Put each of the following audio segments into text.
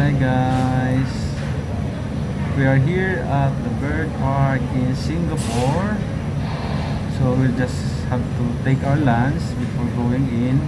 Hi guys, we are here at the bird park in Singapore. So we'll just have to take our lunch before going in.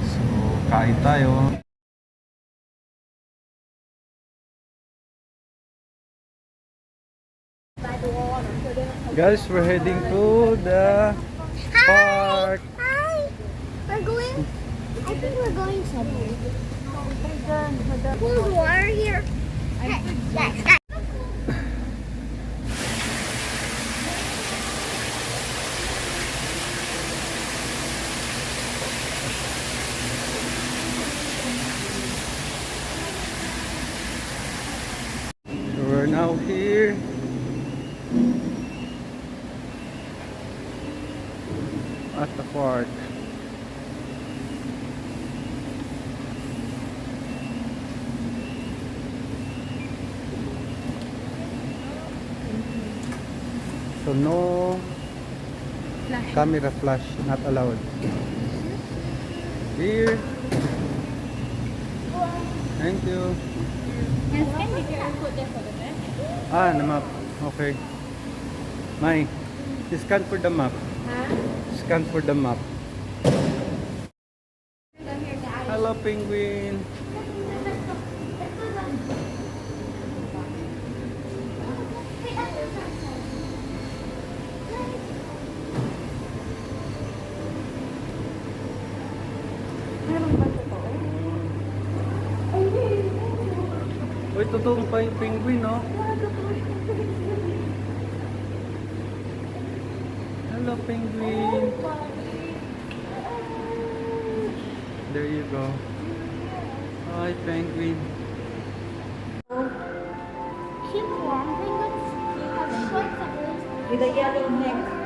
So kain tayo. Guys, we're heading to the park. Hi! We're going, I think we're going somewhere. Cool water here. Hey, yes. So we're now here at the park. So no camera flash not allowed. Here. Thank you. Ah, the map. Okay. Mai, scan for the map. Scan for the map. Hello, penguin. Uy, totoong pa yung penguin, no? Hello, penguin. There you go. Hi, penguin. Cute warm penguins have short feathers. With a yellow neck.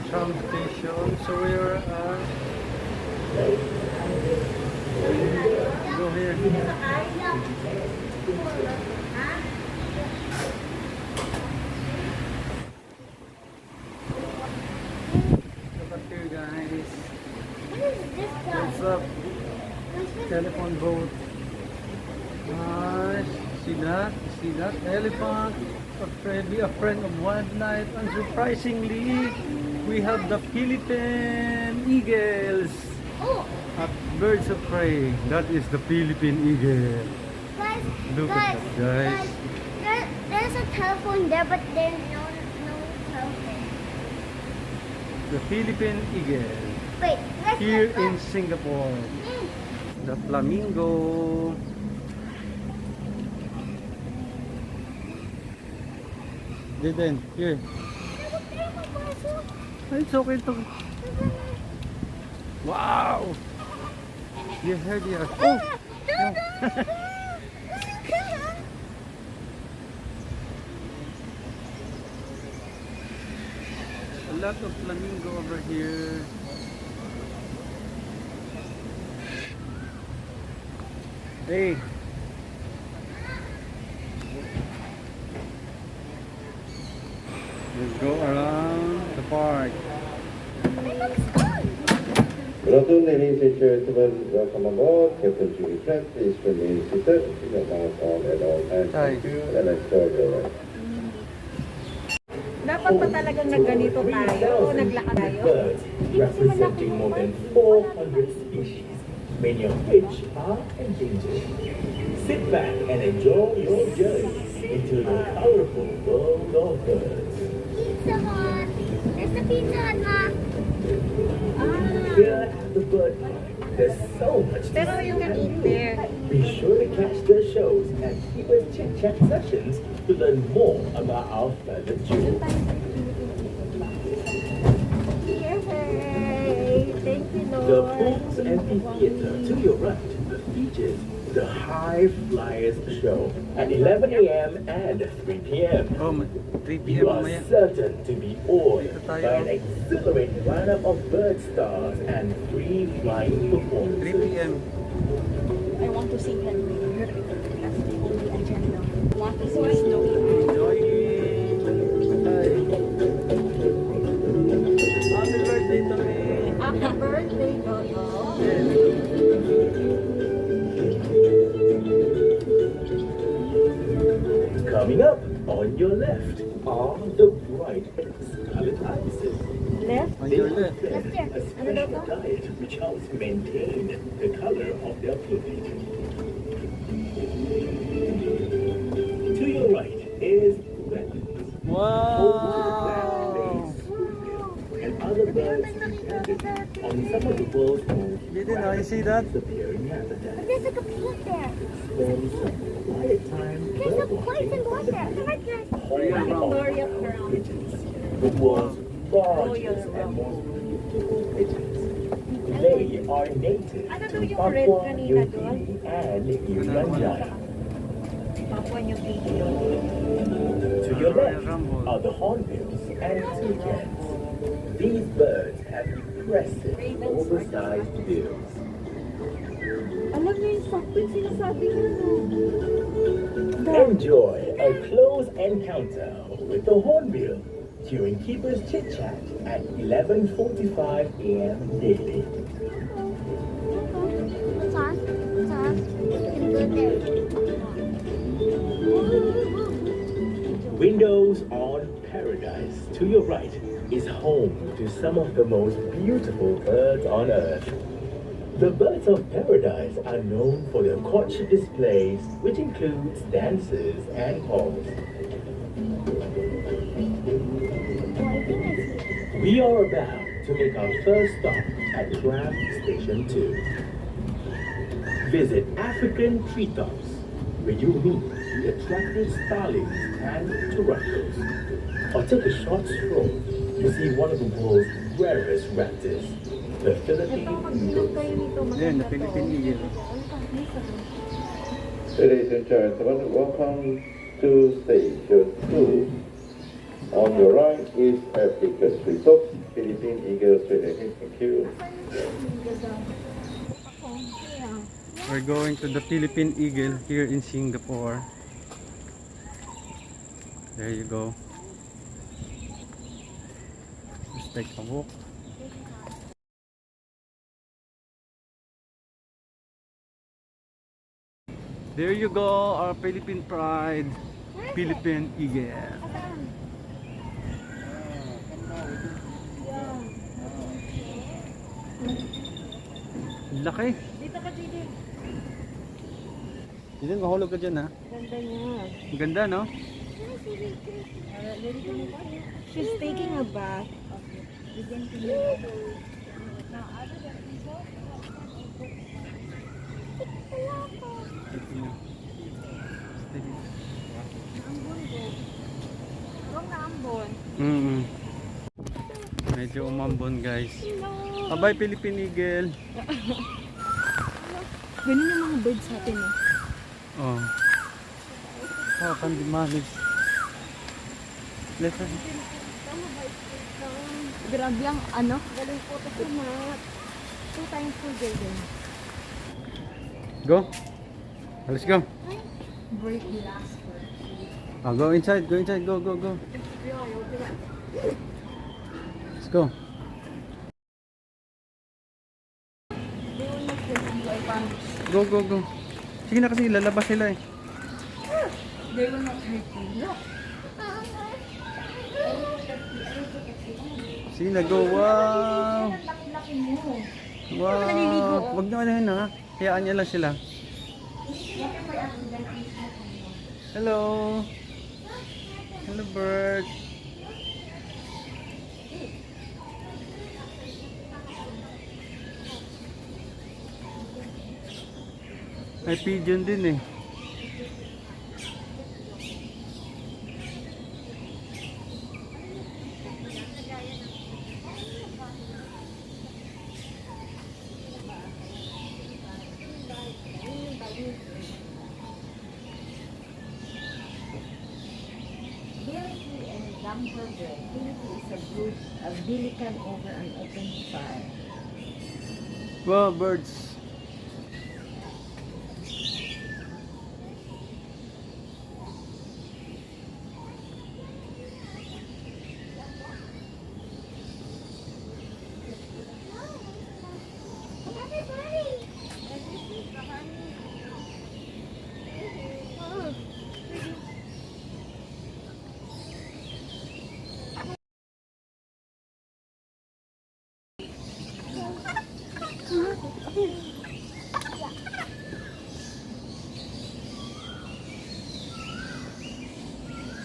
Tram station. So we're go here. Look up here, guys. What is this What's guy? up? Telephone boat. See that? See that elephant? A friend of wildlife, and surprisingly, we have the Philippine eagles Oh, at birds of prey. That is the Philippine eagle. guys, Look at that, guys. there's a telephone there, but there's no telephone. The Philippine eagle Wait, let's here go. in Singapore. The flamingo. Didn't here. It's okay to. Wow! You heard it. Oh! A lot of flamingo over here. Hey! Let's go around the park. Good afternoon, ladies and gentlemen. Welcome aboard. Captain Julie Pratt, please remain seated. Keep your mask on at all times. Thank you, and enjoy your ride. Dapat pa talagang nagganito tayo, naglakad tayo. Birds representing more than 400 species, many of which are endangered. Sit back and enjoy your journey into the colorful world of birds. Pizza Hut. There's the Pizza Hut, Ma. Here at the bird park, there's so much to Pero see you can and eat do. there. Be sure to catch their shows and Keeper's Chit Chat sessions to learn more about our feathered jewels. Yay! Thank you, Lord. The Pools Amphitheater to your right features the High Flyers Show at 11 a.m. and 3 p.m. Oh, 3 p.m. You are mamaya. certain to be awed Dito tayo. by an exhilarating lineup of bird stars and free flying 3 performances. p.m. I want to see Henry. That's the only agenda. I want to see snow. Enjoying. Hi. Happy birthday to me. Happy birthday, Dodo. Coming up on your left are the bright scarlet ibises. Left? On They your have left. fed Left here. a special diet which helps maintain the color of their plumage. To your right is redwings. Wow. And other birds dependent on some of the world's most Didn't know, you see that? disappearing But habitats. there's like a pig there. Spend some quiet time There's a bird poison watching one there. Come right there. Gloria Crown. pigeons, the world's largest and most beautiful pigeons. They are native Ano to daw yung red Papua kanina New doon? Guinea and Irian. Papua New Guinea. To your left are the hornbills and toucans. These birds have impressive, oversized bills. Alam niyo yung sakit sinasabi niya, no? Enjoy a close encounter with the hornbill during Keeper's Chit Chat at 11:45 a.m. daily. What's on? What's on? You can go there. Windows on Paradise to your right is home to some of the most beautiful birds on earth. The birds of paradise are known for their courtship displays, which includes dances and calls. We are about to make our first stop at Tram Station 2. Visit African treetops, where you meet the attractive starlings and turacos. Or take a short stroll to see one of the world's rarest raptors, the Philippine eagle. Yan, the Philippine eagle. Ladies and gentlemen, welcome to Station 2. On your right is African treetops, Philippine eagle straight ahead. Thank you. We're going to the Philippine Eagle here in Singapore. There you go. Let's take a walk. There you go, our Philippine pride, Philippine Eagle. Laki. Dito ka, JD. Hindi, mahulog ka dyan ha. Ganda niya. Ang ganda, no? She's taking a bath. Mm. Medyo umambon guys. Bye Philippine Eagle. Ganun yung mga birds sa atin eh. Oh. Oh, candy manis. Let's Grabe ang ano? Galing po ito sa mga 2 times per day din. go. Let's go. Break the last word. Oh, go inside, go, go. Let's go. Go. Sige na kasi lalabas sila eh. They will not hurt you. Look. Sige na, go. Wow. Laki mo. Wow. Wag na alahin ha. Hayaan niya lang sila. Hello. Hello bird. May pigeon din eh. hamburger. Philippine is a good, a bilican over an open fire. Wow, birds.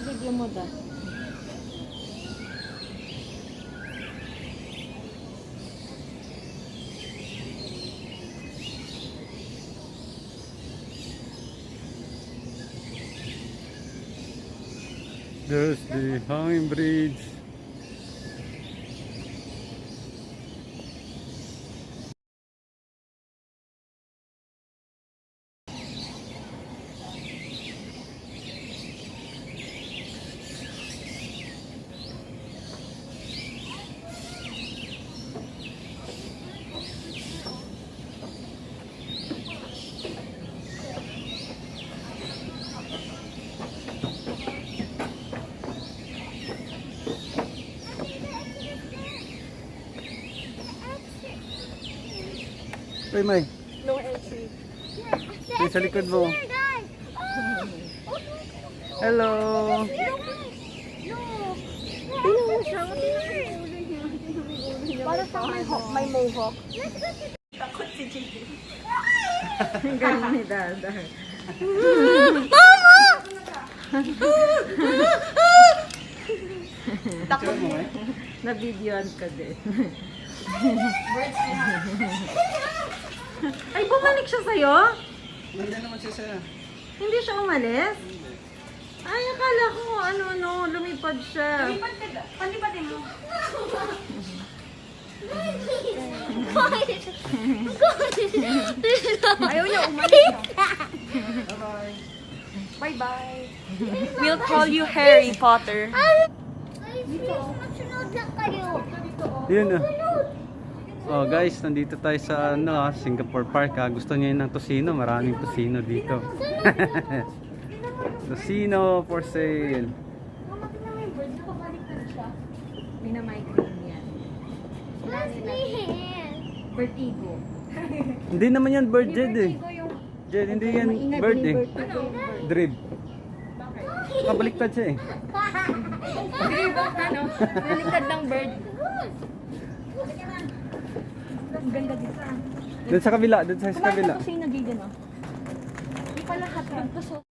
Video mo da. There's the hanging bridge. Uy, May. No entry. May sa likod mo. Hello. Tingnan mo siya. Para sa may mohawk. Takot si Gigi. Ang galing ni Dada. Takot mo. Na-videoan ka din. Ay, bumalik siya sa'yo? Nandiyan naman siya sa... Hindi siya umalis? Ay, akala ko, lumipad siya. Palipatin mo. Ayaw niya umalis. Bye-bye. We'll call you Harry Potter. Sunod lang kayo. Yun ah. Oh guys, nandito tayo sa Singapore Park. Gusto niyo ng tocino? Maraming tocino dito. Tocino for sale. Minamigrate yan. Let's be here. Vertigo. Hindi naman yan bird, Jed eh. Jed, hindi yan bird eh. Drib. Kabaliktad siya eh. Naliktad ng bird. Ang ganda dito. Doon sa kabila, doon sa kabila. Kasi nagiging Hindi pala lahat ng tusok.